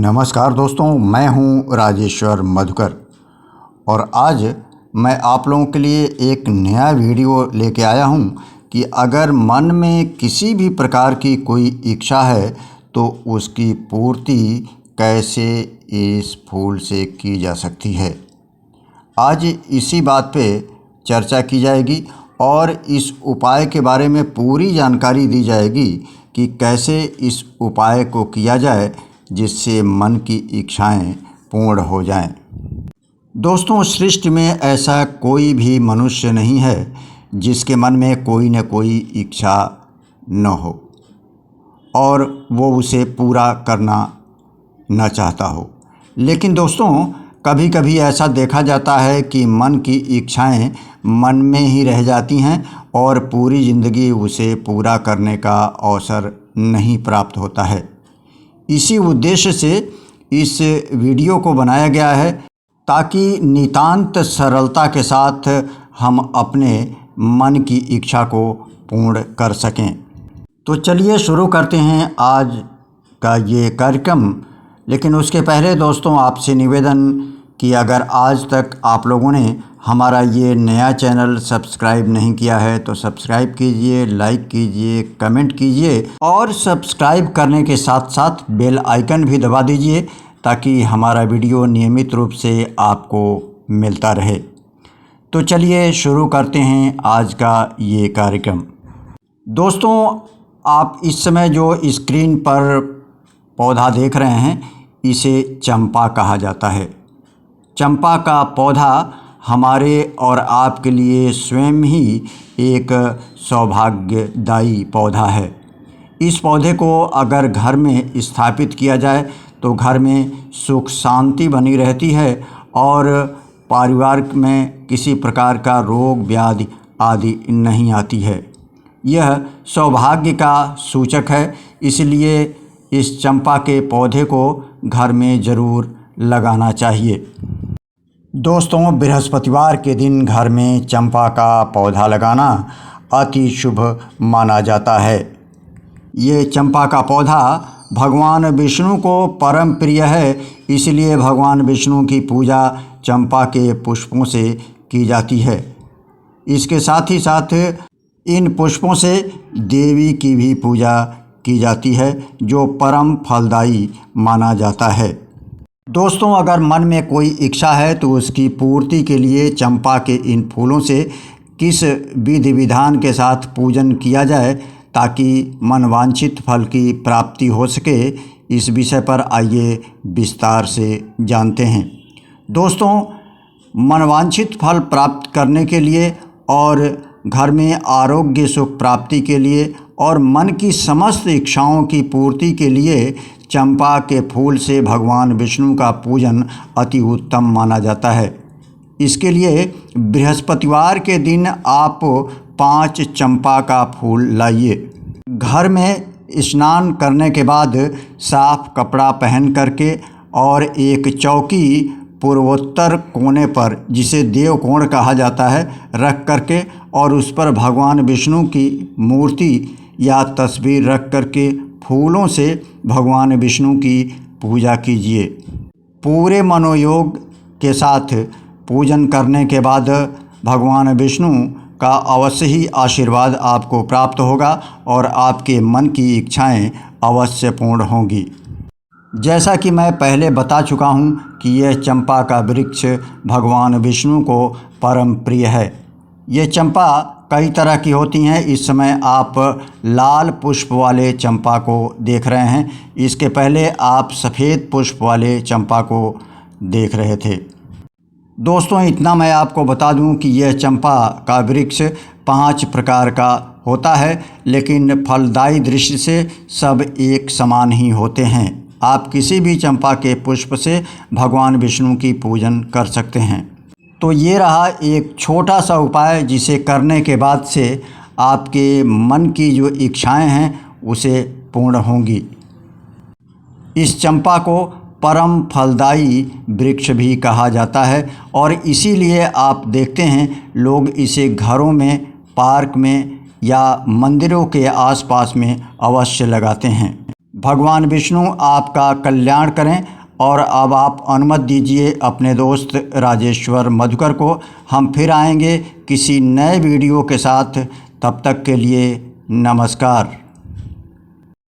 नमस्कार दोस्तों, मैं हूं राजेश्वर मधुकर और आज मैं आप लोगों के लिए एक नया वीडियो लेके आया हूं कि अगर मन में किसी भी प्रकार की कोई इच्छा है तो उसकी पूर्ति कैसे इस फूल से की जा सकती है। आज इसी बात पे चर्चा की जाएगी और इस उपाय के बारे में पूरी जानकारी दी जाएगी कि कैसे इस उपाय को किया जाए जिससे मन की इच्छाएं पूर्ण हो जाएं। दोस्तों, सृष्टि में ऐसा कोई भी मनुष्य नहीं है जिसके मन में कोई न कोई इच्छा न हो और वो उसे पूरा करना न चाहता हो। लेकिन दोस्तों, कभी कभी ऐसा देखा जाता है कि मन की इच्छाएं मन में ही रह जाती हैं और पूरी ज़िंदगी उसे पूरा करने का अवसर नहीं प्राप्त होता है। इसी उद्देश्य से इस वीडियो को बनाया गया है ताकि नितांत सरलता के साथ हम अपने मन की इच्छा को पूर्ण कर सकें। तो चलिए शुरू करते हैं आज का ये कार्यक्रम। लेकिन उसके पहले दोस्तों, आपसे निवेदन कि अगर आज तक आप लोगों ने हमारा ये नया चैनल सब्सक्राइब नहीं किया है तो सब्सक्राइब कीजिए, लाइक कीजिए, कमेंट कीजिए और सब्सक्राइब करने के साथ साथ बेल आइकन भी दबा दीजिए ताकि हमारा वीडियो नियमित रूप से आपको मिलता रहे। तो चलिए शुरू करते हैं आज का ये कार्यक्रम। दोस्तों, आप इस समय जो स्क्रीन पर पौधा देख रहे हैं इसे चंपा कहा जाता है। चंपा का पौधा हमारे और आपके लिए स्वयं ही एक सौभाग्यदायी पौधा है। इस पौधे को अगर घर में स्थापित किया जाए तो घर में सुख शांति बनी रहती है और परिवार में किसी प्रकार का रोग व्याधि आदि नहीं आती है। यह सौभाग्य का सूचक है, इसलिए इस चंपा के पौधे को घर में ज़रूर लगाना चाहिए। दोस्तों, बृहस्पतिवार के दिन घर में चंपा का पौधा लगाना अति शुभ माना जाता है। ये चंपा का पौधा भगवान विष्णु को परम प्रिय है, इसलिए भगवान विष्णु की पूजा चंपा के पुष्पों से की जाती है। इसके साथ ही साथ इन पुष्पों से देवी की भी पूजा की जाती है जो परम फलदायी माना जाता है। दोस्तों, अगर मन में कोई इच्छा है तो उसकी पूर्ति के लिए चंपा के इन फूलों से किस विधि विधान के साथ पूजन किया जाए ताकि मनवांछित फल की प्राप्ति हो सके, इस विषय पर आइए विस्तार से जानते हैं। दोस्तों, मनवांछित फल प्राप्त करने के लिए और घर में आरोग्य सुख प्राप्ति के लिए और मन की समस्त इच्छाओं की पूर्ति के लिए चंपा के फूल से भगवान विष्णु का पूजन अति उत्तम माना जाता है। इसके लिए बृहस्पतिवार के दिन आप 5 चंपा का फूल लाइए। घर में स्नान करने के बाद साफ कपड़ा पहन करके और एक चौकी पूर्वोत्तर कोने पर, जिसे देव कोण कहा जाता है, रख करके और उस पर भगवान विष्णु की मूर्ति या तस्वीर रख करके फूलों से भगवान विष्णु की पूजा कीजिए। पूरे मनोयोग के साथ पूजन करने के बाद भगवान विष्णु का अवश्य ही आशीर्वाद आपको प्राप्त होगा और आपके मन की इच्छाएं अवश्य पूर्ण होंगी। जैसा कि मैं पहले बता चुका हूं कि यह चंपा का वृक्ष भगवान विष्णु को परम प्रिय है। ये चंपा कई तरह की होती हैं। इस समय आप लाल पुष्प वाले चंपा को देख रहे हैं, इसके पहले आप सफ़ेद पुष्प वाले चंपा को देख रहे थे। दोस्तों, इतना मैं आपको बता दूं कि यह चंपा का वृक्ष 5 प्रकार का होता है, लेकिन फलदायी दृष्टि से सब एक समान ही होते हैं। आप किसी भी चंपा के पुष्प से भगवान विष्णु की पूजन कर सकते हैं। तो ये रहा एक छोटा सा उपाय जिसे करने के बाद से आपके मन की जो इच्छाएं हैं उसे पूर्ण होंगी। इस चंपा को परम फलदायी वृक्ष भी कहा जाता है और इसीलिए आप देखते हैं लोग इसे घरों में, पार्क में या मंदिरों के आसपास में अवश्य लगाते हैं। भगवान विष्णु आपका कल्याण करें। और अब आप अनुमति दीजिए अपने दोस्त राजेश्वर मधुकर को, हम फिर आएंगे किसी नए वीडियो के साथ। तब तक के लिए नमस्कार।